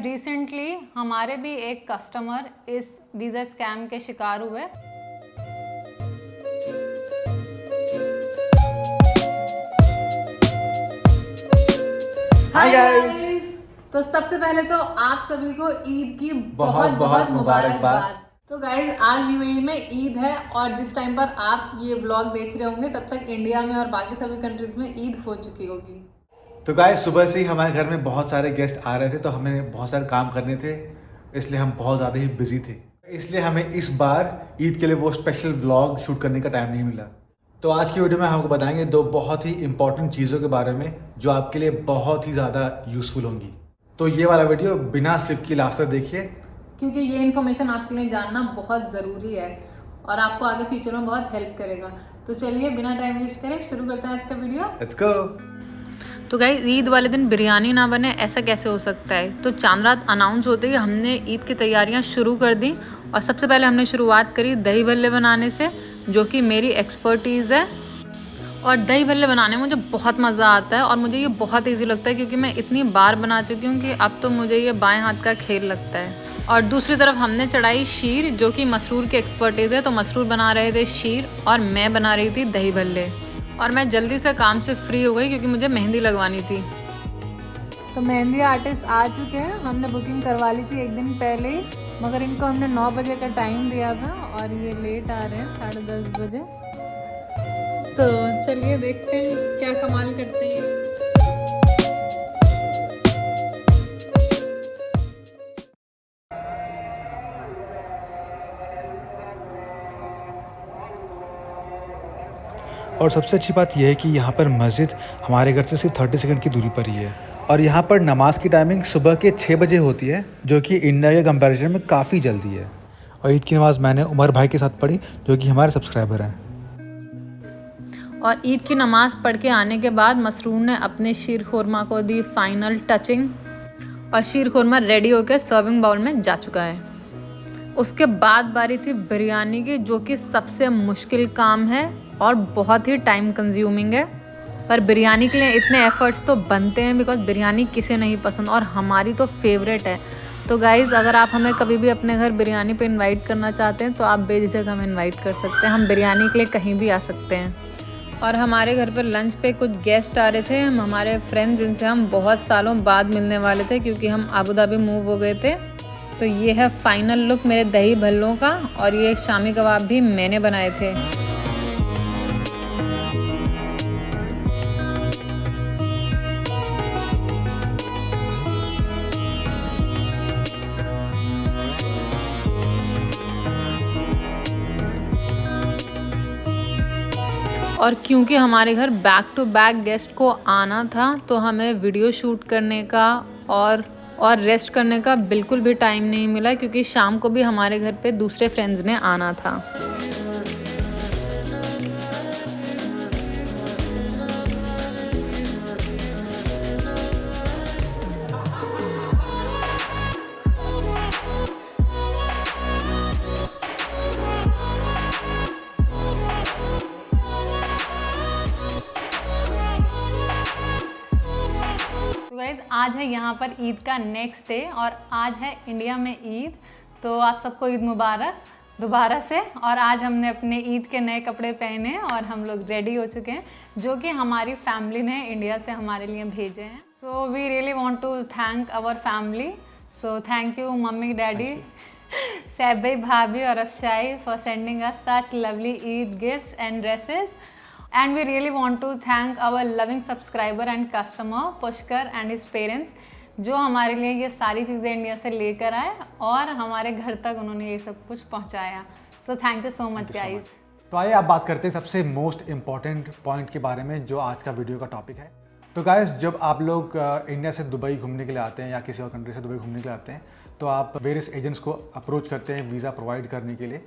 Recently हमारे भी एक कस्टमर इस वीज़ा स्कैम के शिकार हुए। Hi guys. तो सबसे पहले तो आप सभी को ईद की बहुत बहुत मुबारकबाद। तो गाइस आज यूएई में ईद है और जिस टाइम पर आप ये व्लॉग देख रहे होंगे तब तक इंडिया में और बाकी सभी कंट्रीज में ईद हो चुकी होगी। तो गाइस सुबह से ही हमारे घर में बहुत सारे गेस्ट आ रहे थे, तो हमें बहुत सारे काम करने थे, इसलिए हम बहुत ज़्यादा ही बिजी थे। इसलिए हमें इस बार ईद के लिए वो स्पेशल व्लॉग शूट करने का टाइम नहीं मिला। तो आज की वीडियो में हम आपको बताएंगे दो बहुत ही इंपॉर्टेंट चीज़ों के बारे में जो आपके लिए बहुत ही ज़्यादा यूज़फुल होंगी। तो ये वाला वीडियो बिना स्किप की लास्ट तक देखिए, क्योंकि ये इन्फॉर्मेशन आपके लिए जानना बहुत ज़रूरी है और आपको आगे फ्यूचर में बहुत हेल्प करेगा। तो चलिए बिना टाइम वेस्ट करें शुरू करते हैं आज का वीडियो। Let's go. तो गाइस ईद वाले दिन बिरयानी ना बने ऐसा कैसे हो सकता है। तो चांद रात अनाउंस होते ही हमने ईद की तैयारियां शुरू कर दी और सबसे पहले हमने शुरुआत करी दही भल्ले बनाने से, जो कि मेरी एक्सपर्टीज़ है। और दही भल्ले बनाने में मुझे बहुत मज़ा आता है और मुझे ये बहुत ईजी लगता है क्योंकि मैं इतनी बार बना चुकी हूँ कि अब तो मुझे ये बाएं हाथ का खेल लगता है। और दूसरी तरफ हमने चढ़ाई शीर, जो कि मसरूर की एक्सपर्टीज़ है। तो मसरूर बना रहे थे शीर और मैं बना रही थी दही भल्ले। और मैं जल्दी से काम से फ्री हो गई क्योंकि मुझे मेहंदी लगवानी थी। तो मेहंदी आर्टिस्ट आ चुके हैं, हमने बुकिंग करवा ली थी एक दिन पहले ही, मगर इनको हमने 9 बजे का टाइम दिया था और ये लेट आ रहे हैं 10:30 बजे। तो चलिए देखते हैं क्या कमाल करते हैं। और सबसे अच्छी बात यह है कि यहाँ पर मस्जिद हमारे घर से सिर्फ 30 सेकंड की दूरी पर ही है और यहाँ पर नमाज की टाइमिंग सुबह के 6 बजे होती है, जो कि इंडिया के कंपैरिजन में काफ़ी जल्दी है। और ईद की नमाज़ मैंने उमर भाई के साथ पढ़ी, जो कि हमारे सब्सक्राइबर हैं। और ईद की नमाज़ पढ़ के आने के बाद मसरूर ने अपने शीर खुरमा को दी फाइनल टचिंग और शीर खुरमा रेडी होकर सर्विंग बाउल में जा चुका है। उसके बाद बारी थी बिरयानी की, जो कि सबसे मुश्किल काम है और बहुत ही टाइम कंज्यूमिंग है। पर बिरयानी के लिए इतने एफर्ट्स तो बनते हैं बिकॉज बिरयानी किसे नहीं पसंद और हमारी तो फेवरेट है। तो गाइज़ अगर आप हमें कभी भी अपने घर बिरयानी पे इनवाइट करना चाहते हैं तो आप बेझिझक हमें इनवाइट कर सकते हैं। हम बिरयानी के लिए कहीं भी आ सकते हैं। और हमारे घर पर लंच पे कुछ गेस्ट आ रहे थे, हमारे फ्रेंड्स जिनसे हम बहुत सालों बाद मिलने वाले थे क्योंकि हम अबू धाबी मूव हो गए थे। तो ये है फाइनल लुक मेरे दही भल्लों का और ये शामी कबाब भी मैंने बनाए थे। और क्योंकि हमारे घर बैक टू बैक गेस्ट को आना था तो हमें वीडियो शूट करने का और रेस्ट करने का बिल्कुल भी टाइम नहीं मिला क्योंकि शाम को भी हमारे घर पे दूसरे फ्रेंड्स ने आना था। तो गाइज आज है यहाँ पर ईद का नेक्स्ट डे और आज है इंडिया में ईद। तो आप सबको ईद मुबारक दोबारा से। और आज हमने अपने ईद के नए कपड़े पहने और हम लोग रेडी हो चुके हैं, जो कि हमारी फैमिली ने इंडिया से हमारे लिए भेजे हैं। So we really want to thank our family. So thank you mummy daddy, Saif भाई भाभी और Afshai for sending us such lovely Eid gifts and dresses. And we really want to thank our loving subscriber and customer Pushkar and his parents, जो हमारे लिए ये सारी चीज़ें India से लेकर आए और हमारे घर तक उन्होंने ये सब कुछ पहुंचाया। So thank you so much guys। तो आइए आप बात करते हैं सबसे मोस्ट इम्पॉर्टेंट पॉइंट के बारे में, जो आज का वीडियो का टॉपिक है। तो गाइस जब आप लोग इंडिया से दुबई घूमने के लिए आते हैं या किसी और कंट्री से दुबई घूमने के लिए आते हैं तो आप वेरियस एजेंट्स को अप्रोच करते हैं वीज़ा प्रोवाइड करने के लिए।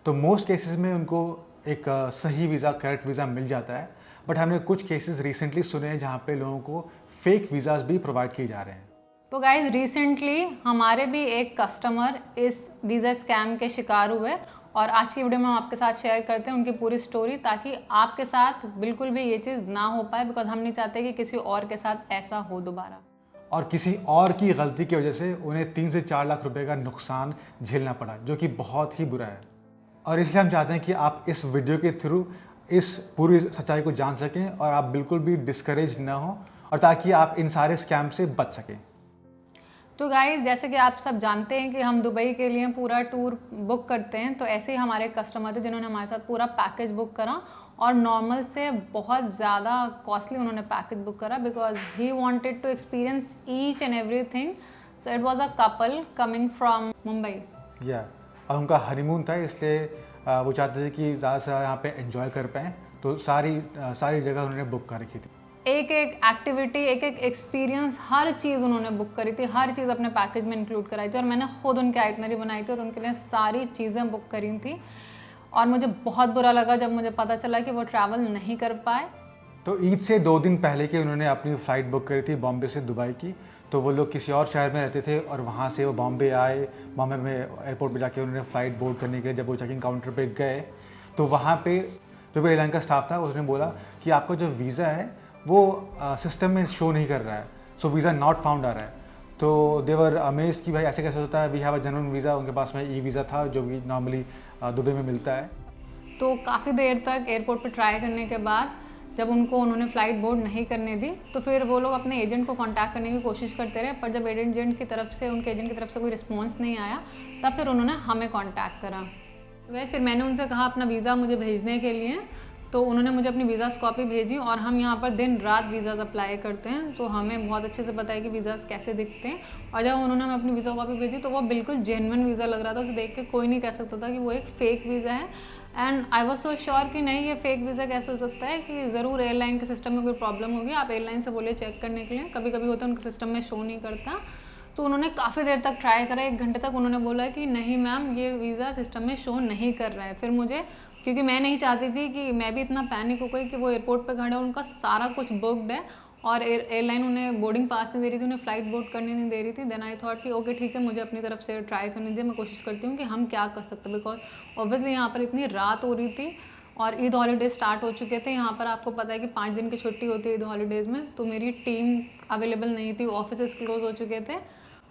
तो मोस्ट केसेस में उनको एक सही वीज़ा, करेक्ट वीज़ा मिल जाता है, बट हमने कुछ केसेस रिसेंटली सुने हैं जहाँ पे लोगों को फेक वीज़ाज भी प्रोवाइड किए जा रहे हैं। तो गाइज रिसेंटली हमारे भी एक कस्टमर इस वीज़ा स्कैम के शिकार हुए और आज की वीडियो में हम आपके साथ शेयर करते हैं उनकी पूरी स्टोरी, ताकि आपके साथ बिल्कुल भी ये चीज़ ना हो पाए, बिकॉज हम नहीं चाहते कि किसी और के साथ ऐसा हो दोबारा। और किसी और की गलती की वजह से उन्हें 3 से 4 लाख रुपए का नुकसान झेलना पड़ा, जो कि बहुत ही बुरा है। और इसलिए हम चाहते हैं कि आप इस वीडियो के थ्रू इस पूरी सच्चाई को जान सकें और आप बिल्कुल भी डिस्करेज ना हो, और ताकि आप इन सारे स्कैम से बच सकें। तो गाइस, जैसे कि आप सब जानते हैं कि हम दुबई के लिए पूरा टूर बुक करते हैं, तो ऐसे ही हमारे कस्टमर थे जिन्होंने हमारे साथ पूरा पैकेज बुक करा, और नॉर्मल से बहुत ज़्यादा कॉस्टली उन्होंने पैकेज बुक करा, because he wanted to experience each and everything. So it was a couple coming from Mumbai. और उनका हनीमून था, इसलिए वो चाहते थे कि ज़्यादा से ज़्यादा यहाँ पे एंजॉय कर पाएँ, तो सारी जगह उन्होंने बुक कर रखी थी। एक एक एक्टिविटी, एक एक एक्सपीरियंस, हर चीज़ उन्होंने बुक करी थी, हर चीज़ अपने पैकेज में इंक्लूड कराई थी, और मैंने खुद उनके आइटनरी बनाई थी और उनके लिए सारी चीज़ें बुक करी थी। और मुझे बहुत बुरा लगा जब मुझे पता चला कि वो ट्रैवल नहीं कर पाए। तो ईद से 2 दिन पहले के उन्होंने अपनी फ़्लाइट बुक करी थी बॉम्बे से दुबई की। तो वो लोग किसी और शहर में रहते थे और वहाँ से वो बॉम्बे आए। बॉम्बे में एयरपोर्ट पे जाके उन्होंने फ़्लाइट बोर्ड करने के लिए जब वो चेकिंग काउंटर पे गए, तो वहाँ पे जो भी एयरलाइन का स्टाफ था उसने बोला कि आपका जो वीज़ा है वो सिस्टम में शो नहीं कर रहा है, सो वीज़ा नॉट फाउंड आ रहा है। तो देवर अमेज कि भाई ऐसे कैसे होता है, we have a genuine visa. उनके पास में ई वीज़ा था जो भी नॉर्मली दुबई में मिलता है। तो काफ़ी देर तक एयरपोर्ट पे ट्राई करने के बाद जब उन्होंने फ़्लाइट बोर्ड नहीं करने दी, तो फिर वो लोग अपने एजेंट को कांटेक्ट करने की कोशिश करते रहे, पर जब उनके एजेंट की तरफ से कोई रिस्पॉन्स नहीं आया, तब फिर उन्होंने हमें कांटेक्ट करा। तो वैसे फिर मैंने उनसे कहा अपना वीज़ा मुझे भेजने के लिए, तो उन्होंने मुझे अपनी वीज़ास कॉपी भेजी, और हम यहाँ पर दिन रात वीज़ाज़ अप्लाई करते हैं, तो हमें बहुत अच्छे से पता है कि वीज़ाज़ कैसे दिखते हैं। और जब उन्होंने हमें अपनी वीज़ा कॉपी भेजी तो वो बिल्कुल जेन्युइन वीज़ा लग रहा था, उसे देख के कोई नहीं कह सकता था कि वो एक फ़ेक वीज़ा है। And I was so sure कि नहीं, ये फ़ेक वीज़ा कैसे हो सकता है, कि ज़रूर एयरलाइन के सिस्टम में कोई प्रॉब्लम होगी, आप एयरलाइन से बोलिए चेक करने के लिए, कभी कभी होता है उनके सिस्टम में शो नहीं करता। तो उन्होंने काफ़ी देर तक ट्राई करा, 1 घंटे तक उन्होंने बोला कि नहीं मैम, ये वीज़ा सिस्टम में शो नहीं कर रहा है। फिर मुझे, क्योंकि मैं नहीं चाहती थी कि मैं भी इतना पैनिक हो गई कि वो एयरपोर्ट पे खड़े हैं, उनका सारा कुछ बुकड है और एयरलाइन उन्हें बोर्डिंग पास नहीं दे रही थी, उन्हें फ़्लाइट बोर्ड करने नहीं दे रही थी। देन आई थॉट कि ओके ठीक है, मुझे अपनी तरफ से ट्राई करने दीजिए, मैं कोशिश करती हूँ कि हम क्या कर सकते हैं, बिकॉज ऑब्वियसली यहाँ पर इतनी रात हो रही थी और ईद हॉलीडेज स्टार्ट हो चुके थे। यहाँ पर आपको पता है कि 5 दिन की छुट्टी होती है ईद हॉलीडेज़ में, तो मेरी टीम अवेलेबल नहीं थी, ऑफिस क्लोज हो चुके थे।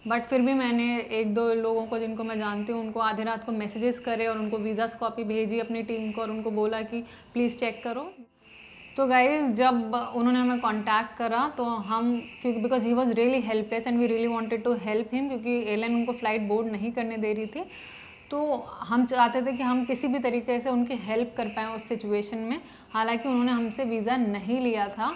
बट फिर भी मैंने 1-2 लोगों को जिनको मैं जानती हूँ उनको आधी रात को मैसेजेस करे और उनको वीज़ास कॉपी भेजी अपनी टीम को, और उनको बोला कि प्लीज़ चेक करो। तो गाइज़, जब उन्होंने हमें कांटेक्ट करा तो हम, क्योंकि because he was really helpless and we really wanted to help him, क्योंकि एयरलाइन उनको फ़्लाइट बोर्ड नहीं करने दे रही थी, तो हम चाहते थे कि हम किसी भी तरीके से उनकी हेल्प कर पाएँ उस सिचुएशन में। हालांकि उन्होंने हमसे वीज़ा नहीं लिया था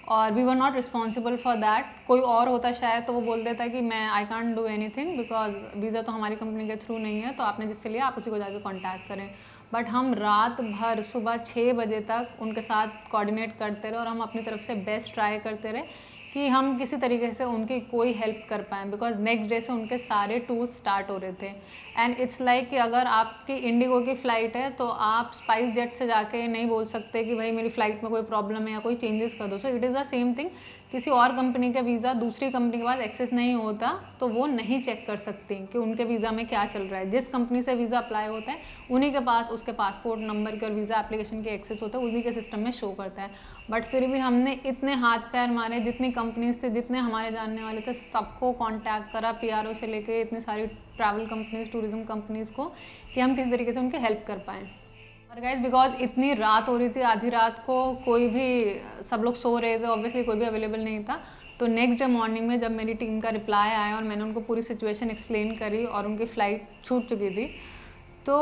और we were not responsible for that. कोई और होता शायद तो वो बोल देता कि मैं I can't do anything, because visa तो हमारी कंपनी के थ्रू नहीं है, तो आपने जिससे लिया आप उसी को जाके कांटेक्ट करें। बट हम रात भर सुबह 6 बजे तक उनके साथ कोऑर्डिनेट करते रहे और हम अपनी तरफ से बेस्ट ट्राई करते रहे कि हम किसी तरीके से उनकी कोई हेल्प कर पाएँ, बिकॉज नेक्स्ट डे से उनके सारे टूर्स स्टार्ट हो रहे थे। एंड इट्स लाइक कि अगर आपकी इंडिगो की फ़्लाइट है तो आप स्पाइस जेट से जाके नहीं बोल सकते कि भाई मेरी फ़्लाइट में कोई प्रॉब्लम है या कोई चेंजेस कर दो। So it is the same thing, किसी और कंपनी का वीज़ा दूसरी कंपनी के पास एक्सेस नहीं होता, तो वो नहीं चेक कर सकती कि उनके वीज़ा में क्या चल रहा है। जिस कंपनी से वीज़ा अप्लाई होता है उन्हीं के पास उसके पासपोर्ट नंबर के और वीज़ा एप्लीकेशन के एक्सेस होता है, उन्हीं के सिस्टम में शो करता है। बट फिर भी हमने इतने हाथ पैर मारे, जितनी कंपनीज थे, जितने हमारे जानने वाले थे, सबको कॉन्टैक्ट करा, PRO से लेके इतनी सारी ट्रैवल कंपनीज, टूरिज्म कंपनीज़ को, कि हम किस तरीके से उनकी हेल्प कर पाएँ। और गाइज, बिकॉज इतनी रात हो रही थी, आधी रात को कोई भी, सब लोग सो रहे थे, ऑब्वियसली कोई भी अवेलेबल नहीं था। तो नेक्स्ट डे मॉर्निंग में जब मेरी टीम का रिप्लाई आया और मैंने उनको पूरी सिचुएशन एक्सप्लेन करी और उनकी फ़्लाइट छूट चुकी थी, तो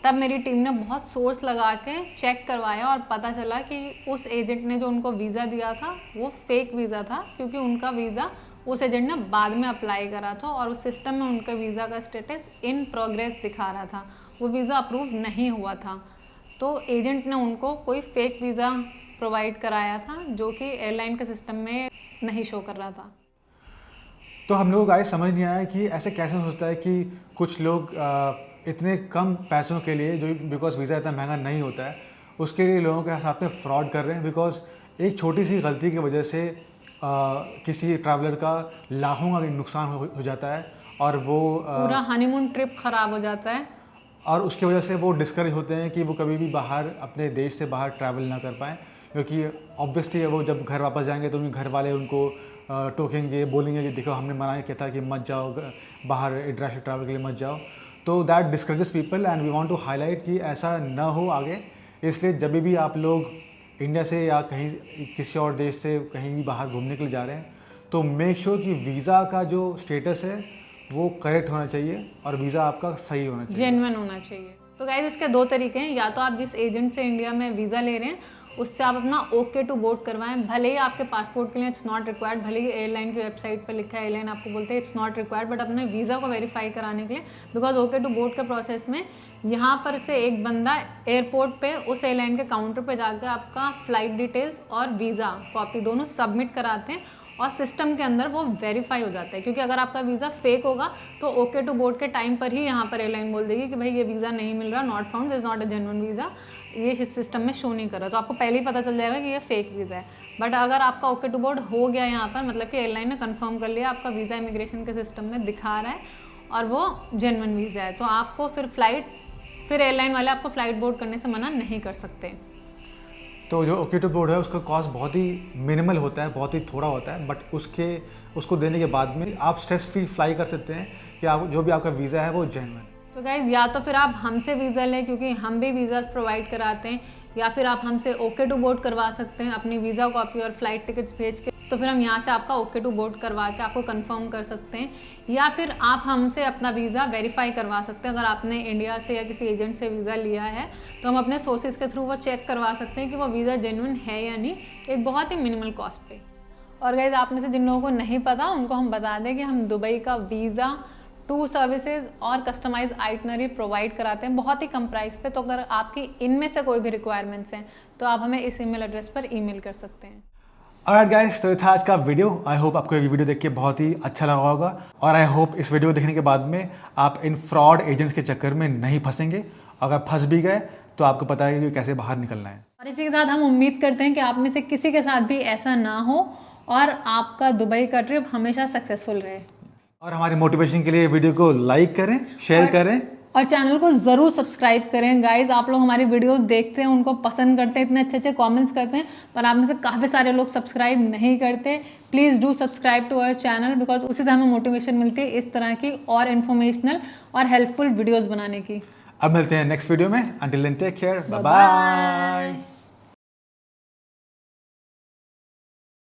तब मेरी टीम ने बहुत सोर्स लगा के चेक करवाया और पता चला कि उस एजेंट ने जो उनको वीज़ा दिया था वो फेक वीज़ा था, क्योंकि उनका वीज़ा उस एजेंट ने बाद में अप्लाई करा था और उस सिस्टम में उनका वीज़ा का स्टेटस इन प्रोग्रेस दिखा रहा था, वो वीज़ा अप्रूव नहीं हुआ था। तो एजेंट ने उनको कोई फेक वीज़ा प्रोवाइड कराया था जो कि एयरलाइन के सिस्टम में नहीं शो कर रहा था। तो हम लोग आए समझ नहीं आया कि ऐसे कैसे हो सकता है कि कुछ लोग इतने कम पैसों के लिए, जो बिकॉज वीज़ा इतना महंगा नहीं होता है, उसके लिए लोगों के साथ में फ्रॉड कर रहे हैं। बिकॉज एक छोटी सी गलती की वजह से किसी ट्रैवलर का लाखों का नुकसान हो जाता है और वो पूरा हनीमून ट्रिप ख़राब हो जाता है, और उसकी वजह से वो डिस्करेज होते हैं कि वो कभी भी बाहर, अपने देश से बाहर ट्रैवल ना कर पाएँ, क्योंकि ऑब्वियसली वो जब घर वापस जाएंगे तो उनके घर वाले उनको टोकेंगे, बोलेंगे कि देखो हमने मना किया था कि मत जाओ बाहर इंटरनेशनल ट्रैवल के लिए मत जाओ। तो that discourages people and we want to highlight कि ऐसा ना हो आगे। इसलिए जब भी आप लोग इंडिया से या कहीं किसी और देश से कहीं भी बाहर घूमने के लिए जा रहे हैं तो मेक श्योर कि वीज़ा का जो स्टेटस है वो करेक्ट होना चाहिए और वीज़ा आपका सही होना चाहिए, जेन्युइन होना चाहिए। तो गाइस इसके दो तरीके हैं, या तो आप जिस एजेंट से इंडिया में वीज़ा ले रहे हैं उससे आप अपना ओके टू बोर्ड करवाएं, भले ही आपके पासपोर्ट के लिए इट्स नॉट रिक्वायर्ड, भले ही एयरलाइन की वेबसाइट पर लिखा है, एयरलाइन आपको बोलते हैं इट्स नॉट रिक्वायर्ड, बट अपने वीज़ा को वेरीफाई कराने के लिए, बिकॉज ओके टू बोर्ड के प्रोसेस में यहाँ पर से एक बंदा एयरपोर्ट पे उस एयरलाइन के काउंटर पे जाकर आपका फ़्लाइट डिटेल्स और वीज़ा कॉपी दोनों सबमिट कराते हैं और सिस्टम के अंदर वो वेरीफाई हो जाता है। क्योंकि अगर आपका वीज़ा फेक होगा तो ओके टू बोर्ड के टाइम पर ही यहाँ पर एयरलाइन बोल देगी कि भाई ये वीज़ा नहीं मिल रहा, not found, is not a genuine visa, ये सिस्टम में शो नहीं कर रहा, तो आपको पहले ही पता चल जाएगा कि ये फेक वीज़ा है। बट अगर आपका ओके टू बोर्ड हो गया यहाँ पर, मतलब कि एयरलाइन ने कंफर्म कर लिया आपका वीज़ा इमिग्रेशन के सिस्टम में दिखा रहा है और वो जेन्युइन वीज़ा है, तो आपको फिर एयरलाइन वाले आपको फ़्लाइट बोर्ड करने से मना नहीं कर सकते। तो जो ओके टू बोर्ड है उसका कॉस्ट बहुत ही मिनिमल होता है, बहुत ही थोड़ा होता है, बट उसको देने के बाद में आप स्ट्रेस फ्री फ्लाई कर सकते हैं कि आप जो भी आपका वीज़ा है वो जेन्युइन। तो गाइज़ या तो फिर आप हमसे वीज़ा लें क्योंकि हम भी वीज़ास प्रोवाइड कराते हैं, या फिर आप हमसे ओके टू बोर्ड करवा सकते हैं अपनी वीज़ा कॉपी और फ्लाइट टिकट्स भेज के, तो फिर हम यहाँ से आपका ओके टू बोर्ड करवा के आपको कंफर्म कर सकते हैं, या फिर आप हमसे अपना वीज़ा वेरीफाई करवा सकते हैं। अगर आपने इंडिया से या किसी एजेंट से वीज़ा लिया है तो हम अपने सोर्सेज के थ्रू वो चेक करवा सकते हैं कि वो वीज़ा जेन्युइन है या नहीं, एक बहुत ही मिनिमल कॉस्ट पे। और गाइज़ आप में से जिन लोगों को नहीं पता उनको हम बता दें कि हम दुबई का वीज़ा, टूर सर्विसेज और कस्टमाइज आइटनरी प्रोवाइड कराते हैं बहुत ही कम प्राइस पे। तो अगर आपकी इनमें से कोई भी रिक्वायरमेंट्स हैं तो आप हमें इस ईमेल एड्रेस पर ईमेल कर सकते हैं। ऑलराइट गाइस, तो ये था आज का वीडियो। आई होप आपको ये वीडियो देख के बहुत ही अच्छा लगा होगा और आई होप इस वीडियो देखने के बाद में आप इन फ्रॉड एजेंट्स के चक्कर में नहीं फंसेंगे। अगर फंस भी गए तो आपको पता है कि कैसे बाहर निकलना है। और इसी के साथ हम उम्मीद करते हैं कि आप में से किसी के साथ भी ऐसा ना हो और आपका दुबई का ट्रिप हमेशा सक्सेसफुल रहे। और हमारी मोटिवेशन के लिए वीडियो को लाइक करें, शेयर करें और चैनल को ज़रूर सब्सक्राइब करें। गाइज आप लोग हमारी वीडियोस देखते हैं, उनको पसंद करते हैं, इतने अच्छे अच्छे कमेंट्स करते हैं, पर आप में से काफ़ी सारे लोग सब्सक्राइब नहीं करते। Please do subscribe to our channel, because उसी से हमें मोटिवेशन मिलती है इस तरह की और इन्फॉर्मेशनल और हेल्पफुल वीडियोज़ बनाने की। अब मिलते हैं नेक्स्ट वीडियो में। Until then take care, bye bye.